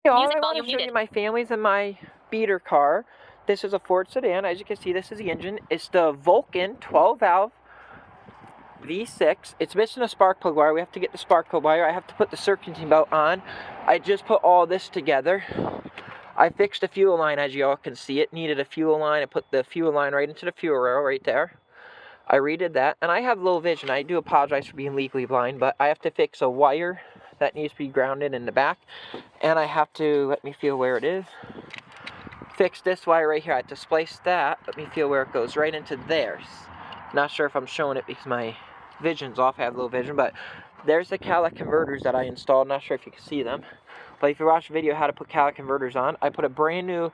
Hey all, I want to show you my family's and my beater car. This is a Ford sedan. As you can see, this is the engine. It's the Vulcan 12 valve V6. It's missing a spark plug wire. We have to get the spark plug wire. I have to put the serpentine belt on. I just put all this together. I fixed the fuel line, as you all can see. It needed a fuel line. I put the fuel line right into the fuel rail right there. I redid that, and I have low vision. I do apologize for being legally blind, but I have to fix a wire that needs to be grounded in the back, and I have to, let me feel where it is, fix this wire right here. I have to splice that, let me feel where it goes, right into theirs. Not sure if I'm showing it because my vision's off. I have low vision, but there's the calic converters that I installed. Not sure if you can see them, but if you watch the video how to put calic converters on, I put a brand new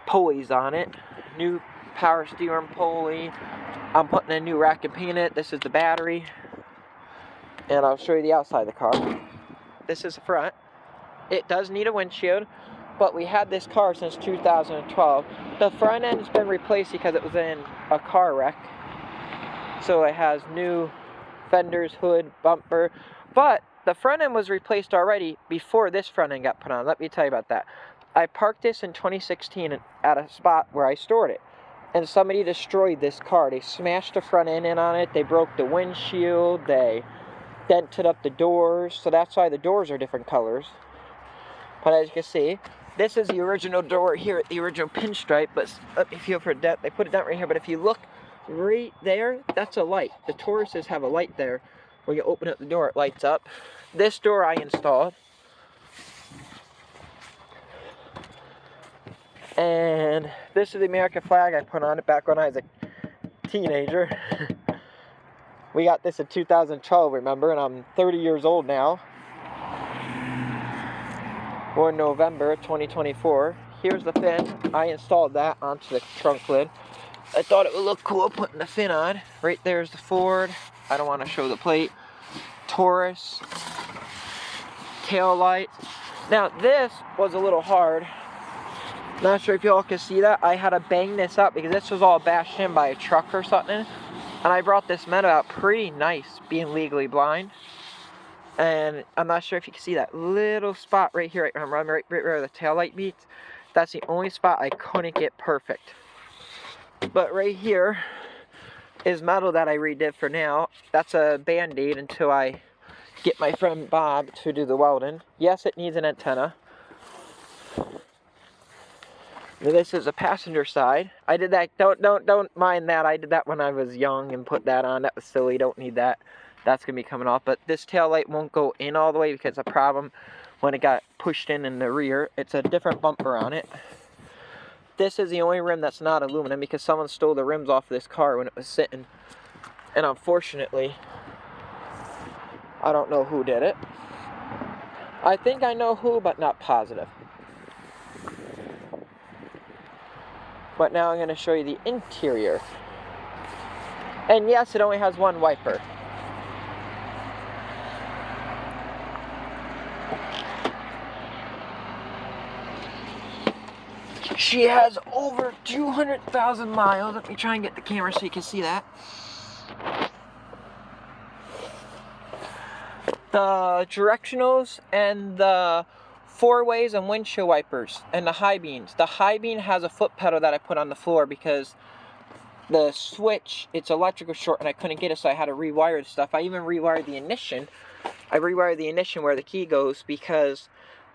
pulleys on it, new power steering pulley. I'm putting a new rack and paint in it. This is the battery, and I'll show you the outside of the car. This is the front. It does need a windshield, but we had this car since 2012. The front end has been replaced because it was in a car wreck, so it has new fenders, hood, bumper, but the front end was replaced already before this front end got put on. Let me tell you about that. I parked this in 2016 at a spot where I stored it, and somebody destroyed this car. They smashed the front end in on it. They broke the windshield. They dented up the doors. So that's why the doors are different colors. But as you can see, this is the original door here, the original pinstripe. But let me feel for a dent. They put it down right here. But if you look right there, that's a light. The Tauruses have a light there. When you open up the door, it lights up. This door I installed. And this is the American flag I put on it back when I was a teenager. We got this in 2012, remember, and I'm 30 years old now. We're in November 2024. Here's the fin. I installed that onto the trunk lid. I thought it would look cool putting the fin on. Right there's the Ford. I don't want to show the plate. Taurus. Tail light. Now this was a little hard. Not sure if y'all can see that. I had to bang this up because this was all bashed in by a truck or something. And I brought this metal out pretty nice, being legally blind. And I'm not sure if you can see that little spot right here, right where the tail light meets. That's the only spot I couldn't get perfect. But right here is metal that I redid for now. That's a band-aid until I get my friend Bob to do the welding. Yes, it needs an antenna. This is a passenger side. I did that. Don't mind that. I did that when I was young and put that on. That was silly. Don't need that. That's gonna be coming off. But this tail light won't go in all the way because a problem when it got pushed in the rear. It's a different bumper on it. This is the only rim that's not aluminum because someone stole the rims off of this car when it was sitting. And unfortunately, I don't know who did it. I think I know who, but not positive. But now I'm going to show you the interior. And yes, it only has one wiper. She has over 200,000 miles. Let me try and get the camera so you can see that. The directionals and the four-ways and windshield wipers and the high beams. The high beam has a foot pedal that I put on the floor because the switch, it's electrical short and I couldn't get it, so I had to rewire the stuff. I even rewired the ignition. I rewired the ignition where the key goes because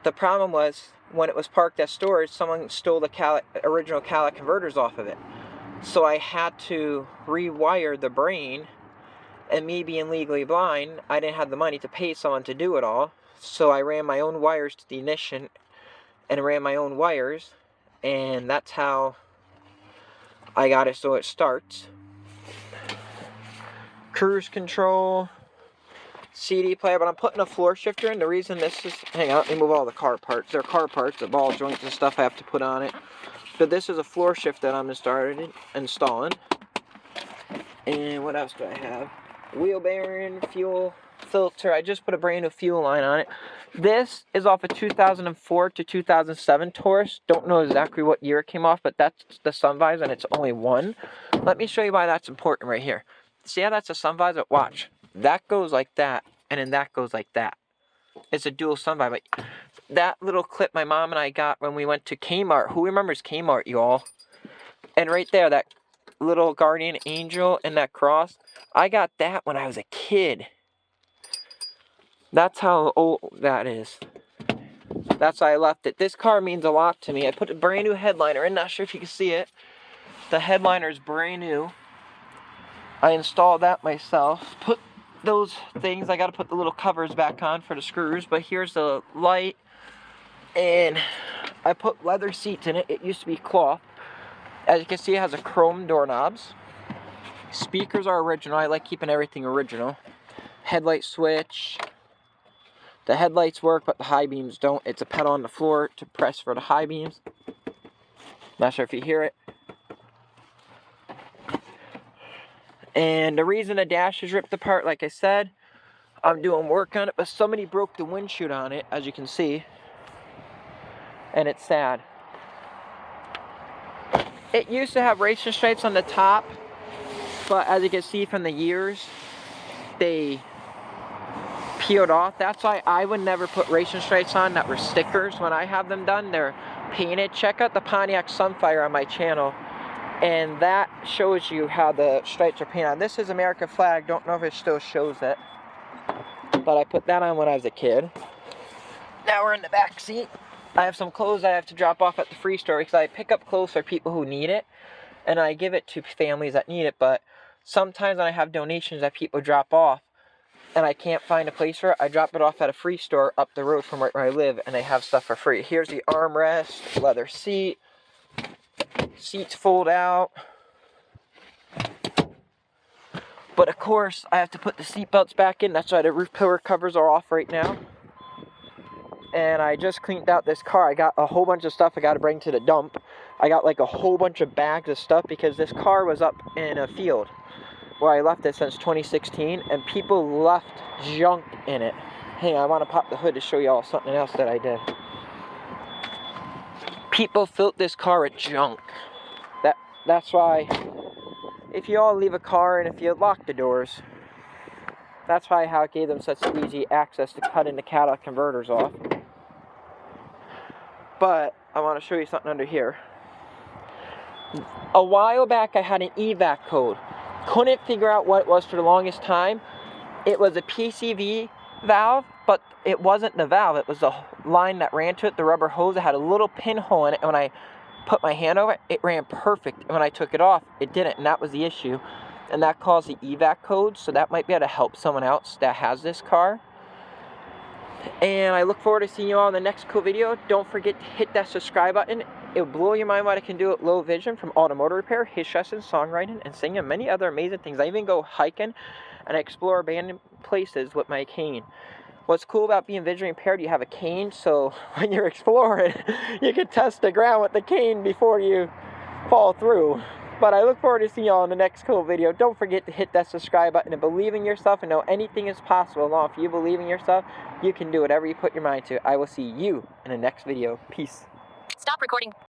the problem was when it was parked at storage, someone stole the original calic converters off of it. So I had to rewire the brain, and me being legally blind, I didn't have the money to pay someone to do it all. So I ran my own wires to the ignition and ran my own wires, and that's how I got it so it starts. Cruise control, CD player, but I'm putting a floor shifter in. The reason this is, hang on, let me move all the car parts. They're car parts, the ball joints and stuff I have to put on it. But this is a floor shift that I'm installing. And what else do I have? Wheel bearing, fuel filter. I just put a brand new fuel line on it. This is off a 2004 to 2007 Taurus. Don't know exactly what year it came off, but that's the sun visor and it's only one. Let me show you why that's important right here. See how that's a sun visor? Watch. That goes like that, and then that goes like that. It's a dual sunvisor. But that little clip my mom and I got when we went to Kmart. Who remembers Kmart, y'all? And right there, that little guardian angel and that cross. I got that when I was a kid. That's how old that is. That's why I left it. This car means a lot to me. I put a brand new headliner in. Not sure if you can see it. The headliner is brand new. I installed that myself. Put those things, I got to put the little covers back on for the screws. But here's the light. And I put leather seats in it. It used to be cloth. As you can see, it has a chrome doorknobs. Speakers are original. I like keeping everything original. Headlight switch. The headlights work, but the high beams don't. It's a pedal on the floor to press for the high beams. Not sure if you hear it. And the reason the dash is ripped apart, like I said, I'm doing work on it, but somebody broke the windshield on it, as you can see. And it's sad. It used to have racing stripes on the top, but as you can see from the years, they peeled off. That's why I would never put racing stripes on that were stickers. When I have them done, they're painted. Check out the Pontiac Sunfire on my channel, and that shows you how the stripes are painted on. This is American flag. Don't know if it still shows it, but I put that on when I was a kid. Now we're in the back seat. I have some clothes I have to drop off at the free store because I pick up clothes for people who need it, and I give it to families that need it. But sometimes when I have donations that people drop off and I can't find a place for it, I drop it off at a free store up the road from where I live, and they have stuff for free. Here's the armrest, leather seat, seats fold out. But of course, I have to put the seat belts back in. That's why the roof pillar covers are off right now. And I just cleaned out this car. I got a whole bunch of stuff I got to bring to the dump. I got like a whole bunch of bags of stuff because this car was up in a field where I left it since 2016, and people left junk in it. Hey, I want to pop the hood to show you all something else that I did. People filled this car with junk. That's why if you all leave a car and if you lock the doors, that's why how it gave them such easy access to cut into catalytic converters off. But I want to show you something under here. A while back I had an evac code. Couldn't figure out what it was for the longest time. It was a PCV valve, but it wasn't the valve. It was the line that ran to it, the rubber hose. It had a little pinhole in it, and when I put my hand over it, it ran perfect. And when I took it off, it didn't, and that was the issue. And that caused the evac code, so that might be able to help someone else that has this car. And I look forward to seeing you all in the next cool video. Don't forget to hit that subscribe button. It will blow your mind what I can do at low vision, from automotive repair, hitch dressing, songwriting, and singing, and many other amazing things. I even go hiking and explore abandoned places with my cane. What's cool about being visually impaired, you have a cane, so when you're exploring, you can test the ground with the cane before you fall through. But I look forward to seeing y'all in the next cool video. Don't forget to hit that subscribe button and believe in yourself and know anything is possible. If you believe in yourself, you can do whatever you put your mind to. I will see you in the next video. Peace. Stop recording.